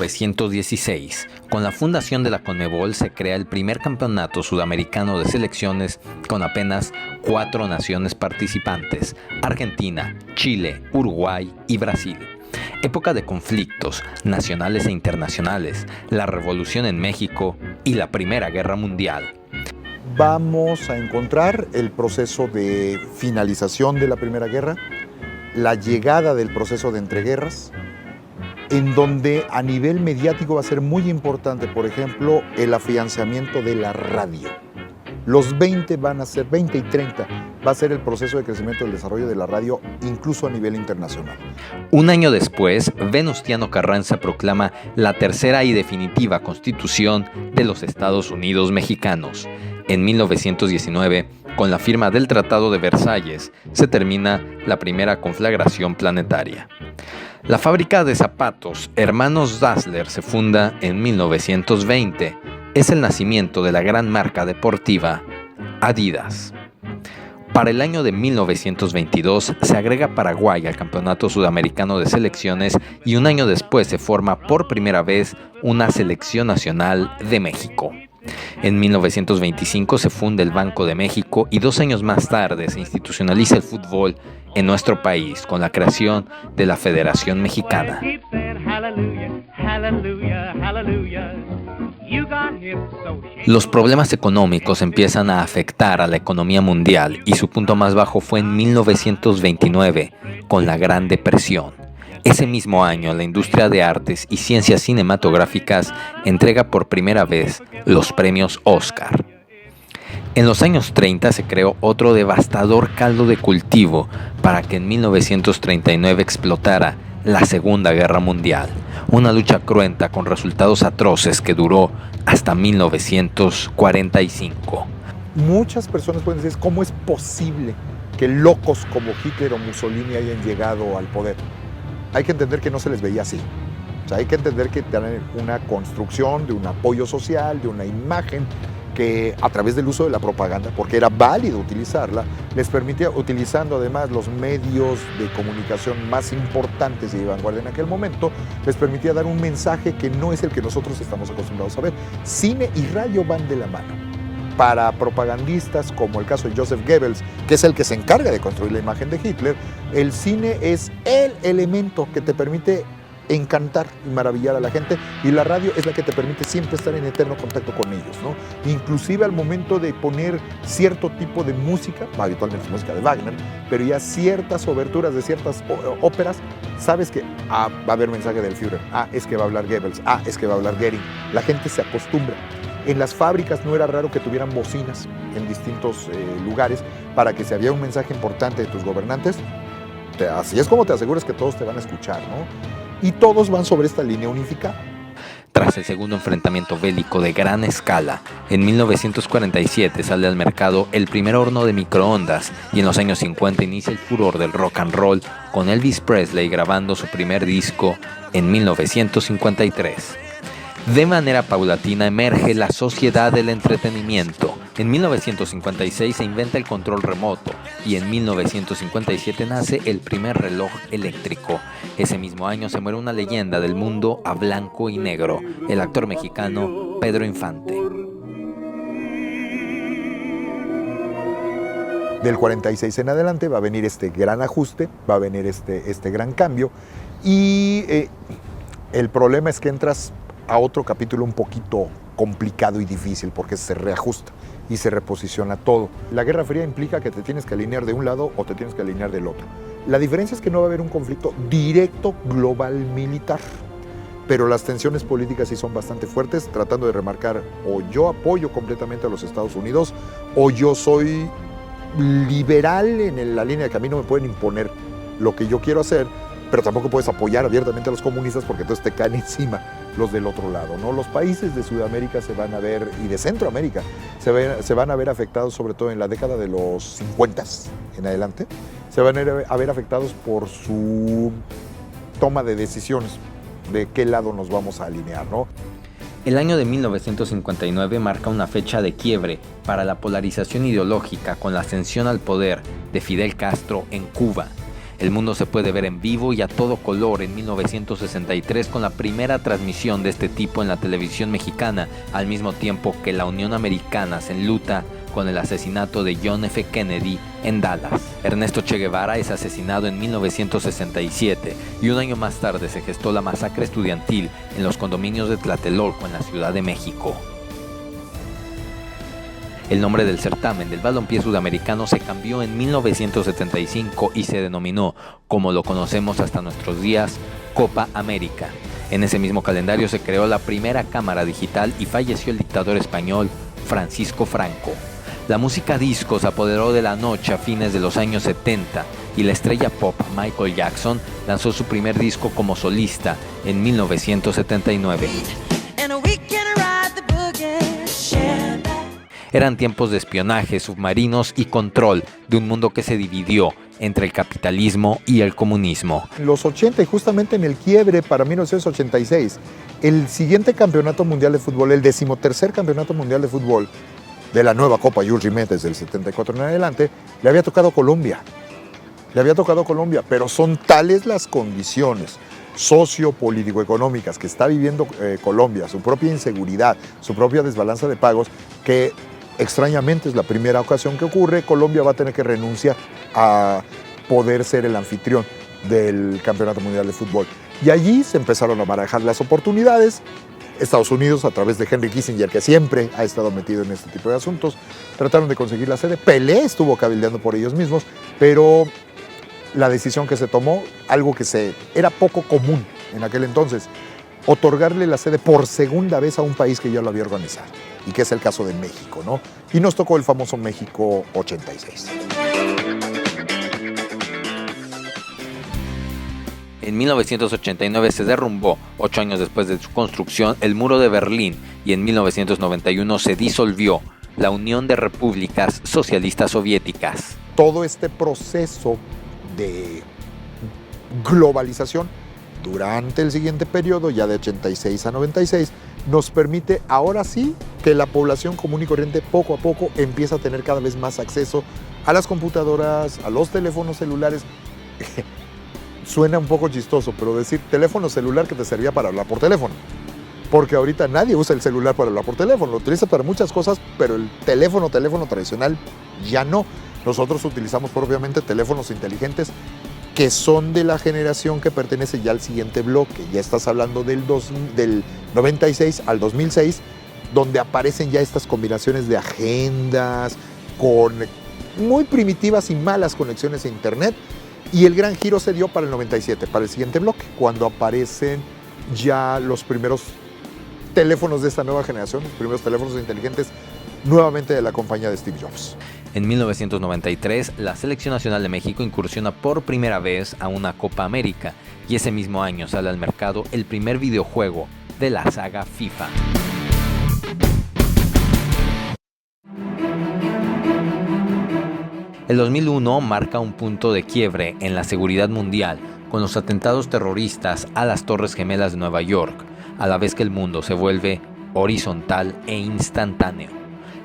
1916, con la fundación de la Conmebol se crea el primer campeonato sudamericano de selecciones con apenas 4 naciones participantes: Argentina, Chile, Uruguay y Brasil. Época de conflictos nacionales e internacionales, la revolución en México y la Primera Guerra Mundial. Vamos a encontrar el proceso de finalización de la Primera Guerra, la llegada del proceso de entreguerras, en donde a nivel mediático va a ser muy importante, por ejemplo, el afianzamiento de la radio. Los 20 van a ser, 20 y 30, va a ser el proceso de crecimiento del desarrollo de la radio, incluso a nivel internacional. Un año después, Venustiano Carranza proclama la tercera y definitiva Constitución de los Estados Unidos mexicanos. En 1919, con la firma del Tratado de Versalles, se termina la primera conflagración planetaria. La fábrica de zapatos Hermanos Dassler se funda en 1920. Es el nacimiento de la gran marca deportiva Adidas. Para el año de 1922 se agrega Paraguay al Campeonato Sudamericano de Selecciones y un año después se forma por primera vez una selección nacional de México. En 1925 se funda el Banco de México y 2 años más tarde se institucionaliza el fútbol en nuestro país con la creación de la Federación Mexicana. Los problemas económicos empiezan a afectar a la economía mundial y su punto más bajo fue en 1929 con la Gran Depresión. Ese mismo año, la industria de artes y ciencias cinematográficas entrega por primera vez los premios Oscar. En los años 30 se creó otro devastador caldo de cultivo para que en 1939 explotara la Segunda Guerra Mundial, una lucha cruenta con resultados atroces que duró hasta 1945. Muchas personas pueden decir, ¿cómo es posible que locos como Hitler o Mussolini hayan llegado al poder? Hay que entender que no se les veía así. O sea, hay que entender que tienen una construcción de un apoyo social, de una imagen que a través del uso de la propaganda, porque era válido utilizarla, les permitía, utilizando además los medios de comunicación más importantes y de vanguardia en aquel momento, les permitía dar un mensaje que no es el que nosotros estamos acostumbrados a ver. Cine y radio van de la mano. Para propagandistas como el caso de Joseph Goebbels, que es el que se encarga de construir la imagen de Hitler, el cine es el elemento que te permite encantar y maravillar a la gente, y la radio es la que te permite siempre estar en eterno contacto con ellos, ¿no? Inclusive al momento de poner cierto tipo de música, habitualmente música de Wagner, pero ya ciertas oberturas de ciertas óperas, sabes que va a haber mensaje del Führer, es que va a hablar Goebbels, es que va a hablar Goering. La gente se acostumbra. En las fábricas no era raro que tuvieran bocinas en distintos lugares para que si había un mensaje importante de tus gobernantes, así es como te aseguras que todos te van a escuchar, ¿no? Y todos van sobre esta línea unificada. Tras el segundo enfrentamiento bélico de gran escala, en 1947 sale al mercado el primer horno de microondas y en los años 50 inicia el furor del rock and roll con Elvis Presley grabando su primer disco en 1953. De manera paulatina emerge la sociedad del entretenimiento. En 1956 se inventa el control remoto y en 1957 nace el primer reloj eléctrico. Ese mismo año se muere una leyenda del mundo a blanco y negro, el actor mexicano Pedro Infante. Del 46 en adelante va a venir este gran ajuste, va a venir este gran cambio y el problema es que entras a otro capítulo un poquito complicado y difícil porque se reajusta y se reposiciona todo. La Guerra Fría implica que te tienes que alinear de un lado o te tienes que alinear del otro. La diferencia es que no va a haber un conflicto directo global militar, pero las tensiones políticas sí son bastante fuertes, tratando de remarcar o yo apoyo completamente a los Estados Unidos o yo soy liberal en la línea de que a mí no me pueden imponer lo que yo quiero hacer, pero tampoco puedes apoyar abiertamente a los comunistas porque entonces te caen encima los del otro lado, ¿no? Los países de Sudamérica se van a ver, y de Centroamérica, se van a ver afectados, sobre todo en la década de los 50 en adelante, se van a ver afectados por su toma de decisiones, de qué lado nos vamos a alinear, ¿no? El año de 1959 marca una fecha de quiebre para la polarización ideológica con la ascensión al poder de Fidel Castro en Cuba. El mundo se puede ver en vivo y a todo color en 1963 con la primera transmisión de este tipo en la televisión mexicana, al mismo tiempo que la Unión Americana se enluta con el asesinato de John F. Kennedy en Dallas. Ernesto Che Guevara es asesinado en 1967 y un año más tarde se gestó la masacre estudiantil en los condominios de Tlatelolco en la Ciudad de México. El nombre del certamen del balompié sudamericano se cambió en 1975 y se denominó, como lo conocemos hasta nuestros días, Copa América. En ese mismo calendario se creó la primera cámara digital y falleció el dictador español Francisco Franco. La música disco se apoderó de la noche a fines de los años 70 y la estrella pop Michael Jackson lanzó su primer disco como solista en 1979. Eran tiempos de espionaje, submarinos y control de un mundo que se dividió entre el capitalismo y el comunismo. En los 80 y justamente en el quiebre para 1986, el siguiente campeonato mundial de fútbol, el 13º campeonato mundial de fútbol de la nueva Copa Jules Rimet desde el 74 en adelante, le había tocado Colombia. Pero son tales las condiciones sociopolítico-económicas que está viviendo Colombia, su propia inseguridad, su propia desbalanza de pagos, que extrañamente es la primera ocasión que ocurre. Colombia va a tener que renunciar a poder ser el anfitrión del Campeonato Mundial de Fútbol. Y allí se empezaron a barajar las oportunidades. Estados Unidos, a través de Henry Kissinger, que siempre ha estado metido en este tipo de asuntos, trataron de conseguir la sede. Pelé estuvo cabildeando por ellos mismos, pero la decisión que se tomó, algo que era poco común en aquel entonces, otorgarle la sede por segunda vez a un país que ya lo había organizado, y que es el caso de México, ¿no? Y nos tocó el famoso México 86. En 1989 se derrumbó, 8 años después de su construcción, el muro de Berlín y en 1991 se disolvió la Unión de Repúblicas Socialistas Soviéticas. Todo este proceso de globalización durante el siguiente periodo, ya de 86 a 96, nos permite ahora sí que la población común y corriente poco a poco empieza a tener cada vez más acceso a las computadoras, a los teléfonos celulares. Suena un poco chistoso, pero decir teléfono celular que te servía para hablar por teléfono. Porque ahorita nadie usa el celular para hablar por teléfono, lo utiliza para muchas cosas, pero el teléfono tradicional ya no. Nosotros utilizamos propiamente teléfonos inteligentes que son de la generación que pertenece ya al siguiente bloque. Ya estás hablando del 96 al 2006, donde aparecen ya estas combinaciones de agendas con muy primitivas y malas conexiones a internet. Y el gran giro se dio para el 97, para el siguiente bloque, cuando aparecen ya los primeros teléfonos de esta nueva generación, los primeros teléfonos inteligentes nuevamente de la compañía de Steve Jobs. En 1993, la Selección Nacional de México incursiona por primera vez a una Copa América y ese mismo año sale al mercado el primer videojuego de la saga FIFA. El 2001 marca un punto de quiebre en la seguridad mundial con los atentados terroristas a las Torres Gemelas de Nueva York, a la vez que el mundo se vuelve horizontal e instantáneo.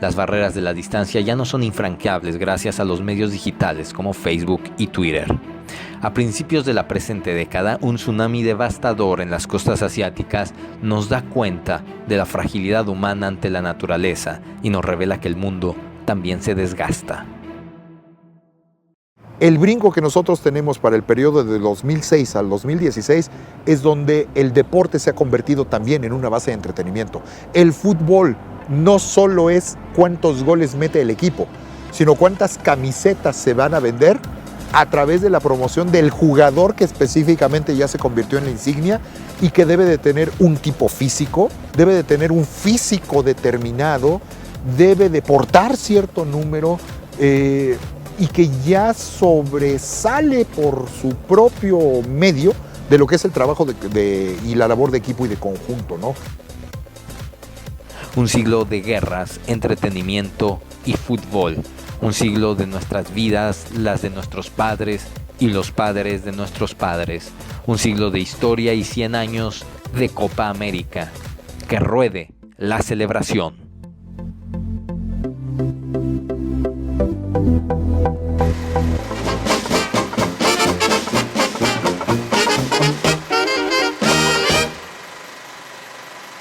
Las barreras de la distancia ya no son infranqueables gracias a los medios digitales como Facebook y Twitter. A principios de la presente década, un tsunami devastador en las costas asiáticas nos da cuenta de la fragilidad humana ante la naturaleza y nos revela que el mundo también se desgasta. El brinco que nosotros tenemos para el periodo de 2006 al 2016 es donde el deporte se ha convertido también en una base de entretenimiento. El fútbol no solo es cuántos goles mete el equipo, sino cuántas camisetas se van a vender a través de la promoción del jugador que específicamente ya se convirtió en la insignia y que debe de tener un tipo físico, debe de tener un físico determinado, debe de portar cierto número, y que ya sobresale por su propio medio de lo que es el trabajo y la labor de equipo y de conjunto, ¿no? Un siglo de guerras, entretenimiento y fútbol. Un siglo de nuestras vidas, las de nuestros padres y los padres de nuestros padres. Un siglo de historia y 100 años de Copa América. Que ruede la celebración.